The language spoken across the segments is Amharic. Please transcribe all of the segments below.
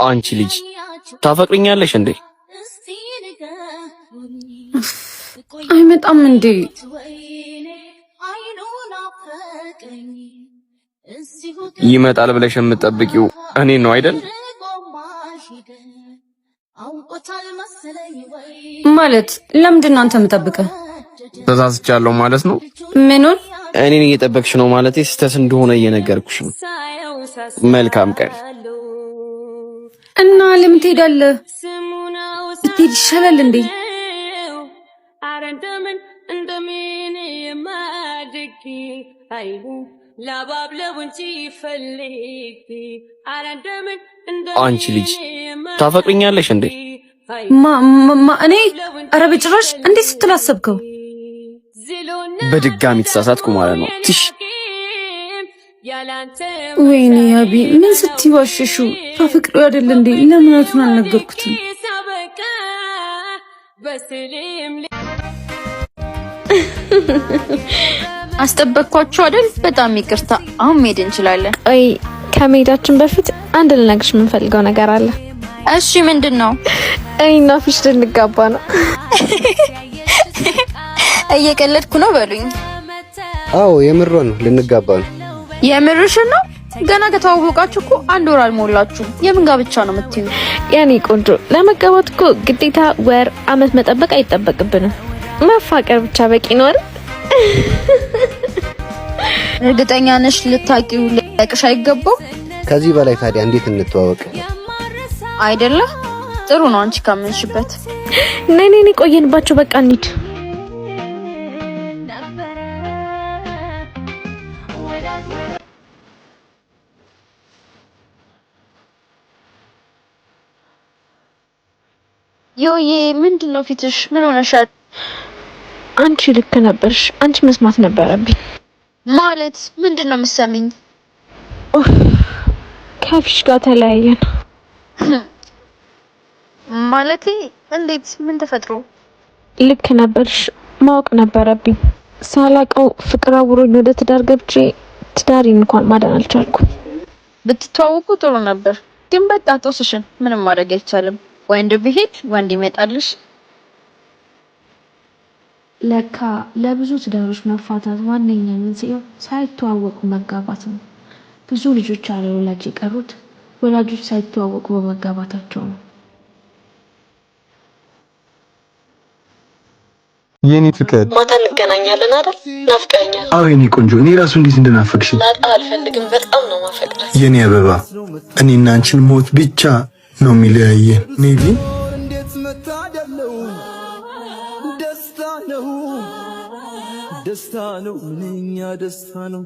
አንቺ ልጅ ታፈቅሪኛለሽ እንዴ? አይመጣም እንዴ? ይመጣል ብለሽ የምትጠብቂው እኔ ነው አይደል? ማለት ለምንድን ነው አንተ የምጠብቀው? ተሳስቻለሁ ማለት ነው። ምኑን? እኔን እየጠበቅሽ ነው ማለት ስህተት እንደሆነ እየነገርኩሽ ነው። መልካም ቀን። እና ለምን ትሄዳለህ? ብትሄድ ይሻላል እንዴ? አንቺ ልጅ ታፈቅሪኛለሽ እንዴ? እኔ ኧረ በጭራሽ። እንዴት ስትላሰብከው? በድጋሚ ተሳሳትኩ ማለት ነው። ትሽ ወይኔ ያቢ ምን ስትይዋሽሹ? ታፈቅሪው አይደል እንዴ? ለምን አቱን አልነገርኩትም? አስጠበቅኳችሁ አይደል? በጣም ይቅርታ። አሁን መሄድ እንችላለን። አይ ከመሄዳችን በፊት አንድ ልነግርሽ የምንፈልገው ነገር አለ። እሺ ምንድነው? እኔና ፊሽ ልንጋባ ነው። እየቀለድኩ ነው በሉኝ። አዎ የምሮ ነው፣ ልንጋባ ነው። የምርሽ ነው? ገና ከተዋወቃችሁ እኮ አንድ ወር አልሞላችሁ። የምን ጋብቻ ነው የምትዩ? ያኔ ቆንጆ ለመጋባት እኮ ግዴታ ወር አመት መጠበቅ አይጠበቅብንም። መፋቀር ብቻ በቂ ነው አይደል? እርግጠኛ ነሽ ልታቂው ለቅሽ አይገባው? ከዚህ በላይ ታዲያ እንዴት እንተዋወቅ? አይደለ? ጥሩ ነው አንቺ ካመንሽበት። ነይ ቆየንባቸው፣ በቃ እንሂድ። ዮዬ ምንድነው ፊትሽ? ምን ሆነሻል? አንቺ ልክ ነበርሽ። አንቺ መስማት ነበረብኝ። ማለት ምንድነው የምትሰሚኝ? ከፊሽ ጋር ተለያየን። ማለቴ እንዴት? ምን ተፈጥሮ? ልክ ነበርሽ። ማወቅ ነበረብኝ። ሳላቀው ፍቅር አውሮኝ ወደ ትዳር ገብቼ ትዳሪን እንኳን ማዳን አልቻልኩም። ብትተዋወቁ ጥሩ ነበር፣ ግን በቃ ጦስሽን ምንም ማድረግ አይቻልም። ወንድ ቢሄድ ወንድ ይመጣልሽ። ለካ ለብዙ ትዳሮች መፋታት ዋነኛ መንስኤው ሳይተዋወቁ መጋባት ነው። ብዙ ልጆች አለ ወላጅ የቀሩት ወላጆች ሳይተዋወቁ በመጋባታቸው ነው። የኔ ፍቅር ማታ እንገናኛለን አይደል? ናፍቀኛል። አዎ የኔ ቆንጆ፣ እኔ ራሱ እንዴት እንደናፈቅሽ ላጣ አልፈልግም። በጣም ነው ማፈቅራት። የኔ አበባ፣ እኔና አንቺን ሞት ብቻ ነው የሚለያየን። ኔቪ እንዴት መታደለው! ደስታ ነው ምንኛ ደስታ ነው።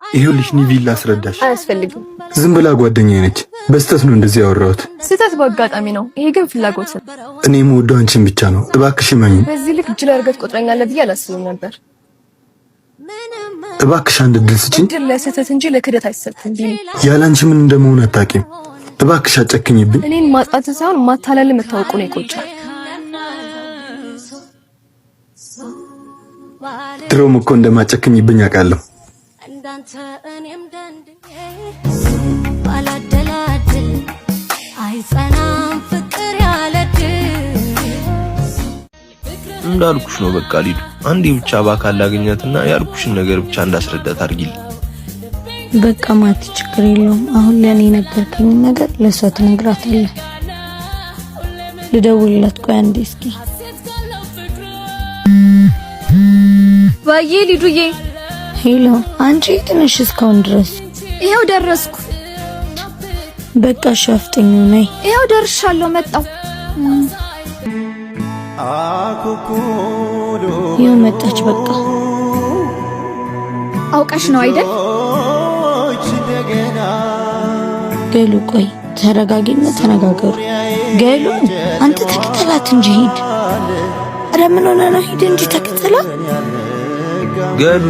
ይኸውልሽ ኒቪ ላስረዳሽ። አያስፈልግም። ዝም ብላ ጓደኛዬ ነች። በስተት ነው እንደዚህ ያወራሁት። ስህተት በአጋጣሚ ነው። ይሄ ግን ፍላጎት ነው። እኔ የምወደው አንቺን ብቻ ነው። እባክሽ እመኚ። በዚህ ልክ ጅል አድርገህ ትቆጥረኛለህ ብዬ አላስብም ነበር። እባክሽ አንድ እድል ስጪኝ። እድል ለስህተት እንጂ ለክደት አይሰጥም። ያላንቺ ምን እንደመሆን አታውቂም። እባክሽ አጨክኝብኝ። እኔን ማጣት ሳይሆን ማታለል መታወቁ ነው ይቆጫል። ድሮም እኮ እንደማጨክኝብኝ አውቃለሁ። እንዳንተ እኔም ደንድኜ ባላደላድል አይጸናም ፍቅር ያለድል። እንዳልኩሽ ነው። በቃ ሊዱ አንዴ ብቻ በአካል ላገኛትና ያልኩሽን ነገር ብቻ እንዳስረዳት አድርጊልኝ። በቃ ማት ችግር የለውም። አሁን ለኔ ነገርከኝ ነገር ለሷ ትነግራታለህ። ልደውልላት። ቆይ አንዴ እስኪ። ባዬ ሊዱዬ። ሄሎ አንቺ ትንሽ እስካሁን ድረስ? ይሄው ደረስኩ። በቃ ሻፍጥኝ ነይ። ይሄው ደርሻለሁ። መጣው። ይሄው መጣች። በቃ አውቃሽ ነው አይደል? ገሉ ቆይ ተረጋጊና ተነጋገሩ። ገሉ አንተ ተከተላት እንጂ ሂድ። ኧረ ምን ሆነ ነው? ሂድ እንጂ ተከተላት። ገሉ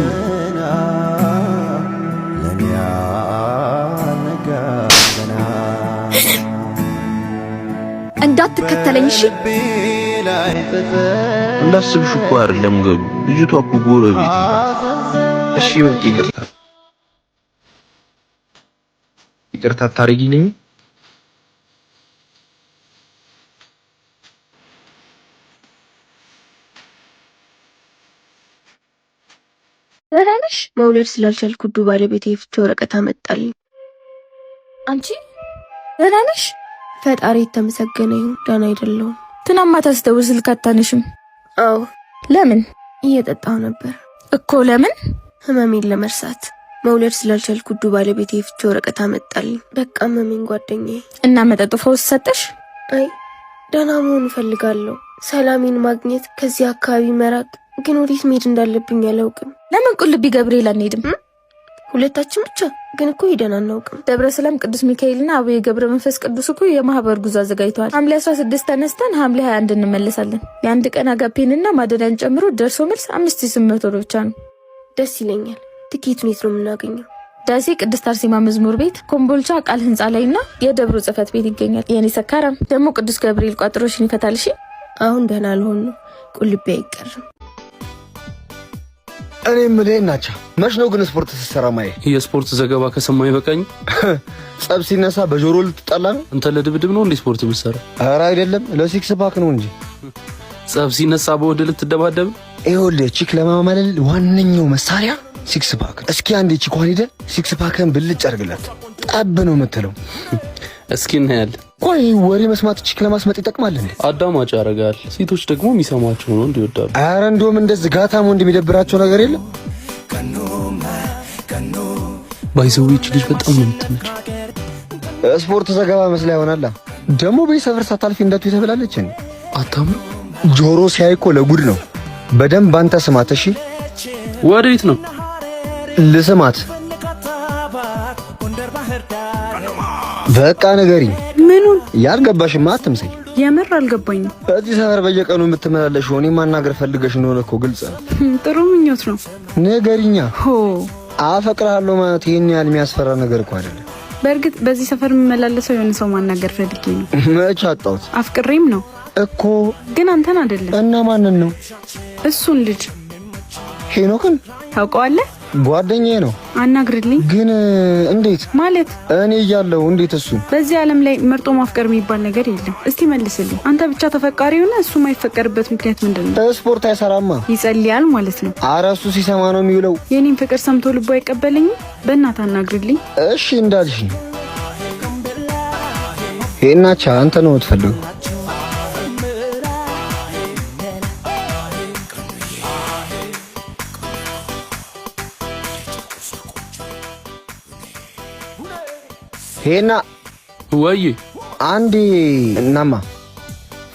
እንዳትከተለኝ እሺ? እንዳስብሽ እኮ አይደለም ገሉ። ልጅቷ እኮ ጎረቤት። እሺ በቃ ይቅርታ ታረጊልኝ። ነሽ? መውለድ ስላልቻልኩ ባለቤቴ የፍቺ ወረቀት አመጣልኝ። አንቺ ደህና ነሽ? ፈጣሪ የተመሰገነ ይሁን ደህና አይደለሁም። ትናንት ማታ ስደውል ስልክ አታነሽም? አዎ። ለምን? እየጠጣሁ ነበር እኮ። ለምን? ህመሜን ለመርሳት። መውለድ ስላልቻልኩ ባለቤቴ የፍቺ ወረቀት አመጣልኝ። በቃ ህመሜን ጓደኛዬ። እና መጠጡ ፈውስ ሰጠሽ? አይ ደህና መሆን እፈልጋለሁ። ሰላሜን ማግኘት፣ ከዚህ አካባቢ መራቅ። ግን ወዴት መሄድ እንዳለብኝ አላውቅም። ለምን ቁልቢ ገብርኤል አንሄድም? ሁለታችን ብቻ ግን እኮ ሄደን አናውቅም። ደብረ ሰላም ቅዱስ ሚካኤልና አቡነ ገብረ መንፈስ ቅዱስ እኮ የማህበር ጉዞ አዘጋጅተዋል። ሐምሌ 16 ተነስተን ሐምሌ 21 እንመለሳለን። የአንድ ቀን አጋፔንና ማደሪያን ጨምሮ ደርሶ መልስ 5800 ብር ብቻ ነው። ደስ ይለኛል። ትኬቱን የት ነው የምናገኘው? ደሴ ቅድስት አርሴማ መዝሙር ቤት፣ ኮምቦልቻ ቃል ህንጻ ላይና የደብሩ ጽፈት ቤት ይገኛል። የኔ ሰካራም ደግሞ ቅዱስ ገብርኤል ቋጥሮሽን ይፈታል። እሺ አሁን ደህና አልሆን ነው። ቁልቢ አይቀርም። እኔ የምልህ ናቸው መች ነው ግን ስፖርት ስትሰራ ማየ? የስፖርት ዘገባ ከሰማኝ በቃኝ። ጸብ ሲነሳ በጆሮ ልትጣላ ነው? አንተ ለድብድብ ነው እንዴ ስፖርት የምትሰራ? ኧረ አይደለም ለሲክስ ፓክ ነው እንጂ። ጸብ ሲነሳ በወደ ልትደባደብ? ይኸውልህ ቺክ ለማማለል ዋነኛው መሳሪያ ሲክስ ፓክ። እስኪ አንዴ ቺኳን ሄደህ ሲክስ ፓክን ብልጭ አድርግላት። ጠብ ነው የምትለው። እስኪ እናያለን። ቆይ ወሬ መስማት ቺክ ለማስመጥ ይጠቅማል እንዴ? አዳማጭ ያደርጋል። ሴቶች ደግሞ የሚሰማቸው ነው እንዲወዳሉ። ኧረ እንደውም እንደዚህ ጋታም ወንድ የሚደብራቸው ነገር የለም። ባይዘውች ልጅ በጣም ነው የምትመች። ስፖርት ዘገባ መስላ ይሆናል። ደግሞ በሰፈር ሳታልፊ እንደቱ ተብላለች እንዴ? አታምሩ። ጆሮ ሲያይኮ ለጉድ ነው። በደንብ አንተ ስማት እሺ። ወዴት ነው ልስማት? በቃ ንገሪኝ። ምኑን? ያልገባሽማ አትምሰይ። የምር አልገባኝም። በዚህ ሰፈር በየቀኑ የምትመላለሽ ሆኔ ማናገር ፈልገሽ እንደሆነ እኮ ግልጽ ነው። ጥሩ ምኞት ነው። ንገሪኛ። ሆ አፈቅርሃለሁ ማለት ይሄን ያህል የሚያስፈራ ነገር እኮ አይደለም። በእርግጥ በዚህ ሰፈር የምመላለሰው የሆነ ሰው ማናገር ፈልጌ ነው። መች አጣሁት? አፍቅሬም ነው እኮ። ግን አንተን አይደለም። እና ማንን ነው? እሱን ልጅ ሄኖክን ታውቀዋለህ? ጓደኛዬ ነው። አናግርልኝ። ግን እንዴት ማለት? እኔ እያለሁ እንዴት እሱ? በዚህ ዓለም ላይ መርጦ ማፍቀር የሚባል ነገር የለም። እስቲ መልስልኝ። አንተ ብቻ ተፈቃሪ ሆነ እሱ የማይፈቀርበት ምክንያት ምንድነው? ስፖርት አይሰራማ። ይጸልያል ማለት ነው። ኧረ እሱ ሲሰማ ነው የሚውለው። የኔን ፍቅር ሰምቶ ልቦ አይቀበለኝም። በእናትህ አናግርልኝ። እሺ እንዳልሽ። ሄናቻ አንተ ነው የምትፈልገው? ሄና ወይ አንዴ እናማ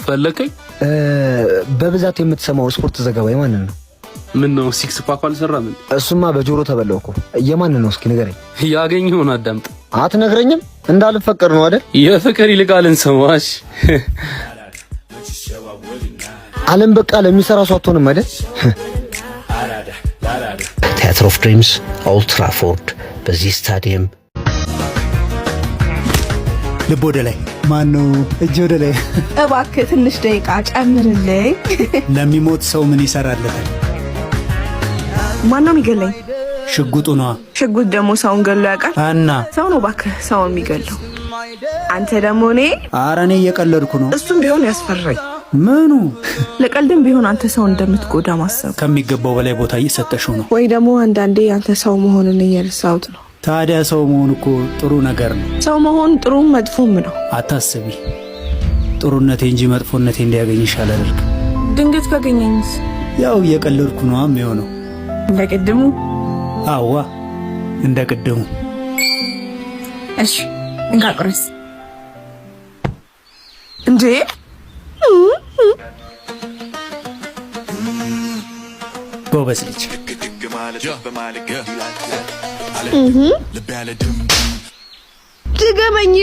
ፈለከኝ? በብዛት የምትሰማው ስፖርት ዘገባ የማንን ነው? ምን ነው ሲክስ ፓክ አልሰራም? እሱማ በጆሮ ተበላው እኮ። የማንን ነው እስኪ ንገረኝ። ያገኘውን አዳምጥ። አትነግረኝም? እንዳልፈቀር ነው አይደል? የፍቅር ይልቃልን ሰማሽ? ዓለም በቃ ለሚሰራ ሰው አትሆንም አይደል? ቲያትር ኦፍ ድሪምስ ኦልድ ትራፎርድ። በዚህ ስታዲየም ልብ ወደ ላይ። ማነው እጅ ወደ ላይ? እባክህ ትንሽ ደቂቃ ጨምርልኝ። ለሚሞት ሰው ምን ይሰራለታል? ማነው የሚገለኝ? ሽጉጡ ነዋ። ሽጉጥ ደግሞ ሰውን ገሎ ያውቃል? እና ሰው ነው እባክህ ሰውን የሚገለው። አንተ ደግሞ እኔ ኧረ እኔ እየቀለድኩ ነው። እሱም ቢሆን ያስፈራኝ። ምኑ? ለቀልድም ቢሆን አንተ ሰው እንደምትጎዳ ማሰብ ከሚገባው በላይ ቦታ እየሰጠሽው ነው። ወይ ደግሞ አንዳንዴ አንተ ሰው መሆንን እየረሳሁት ነው። ታዲያ ሰው መሆን እኮ ጥሩ ነገር ነው። ሰው መሆን ጥሩም መጥፎም ነው። አታስቢ፣ ጥሩነቴ እንጂ መጥፎነቴ እንዲያገኝሽ አላደርግም። ድንገት ካገኘኝስ? ያው እየቀለድኩ ነው የሚሆነው። እንደ ቅድሙ? አዋ እንደ ቅድሙ። እሺ እንካ ቁርስ። እንዴ ጎበዝ ልጅ። ድገመኝ።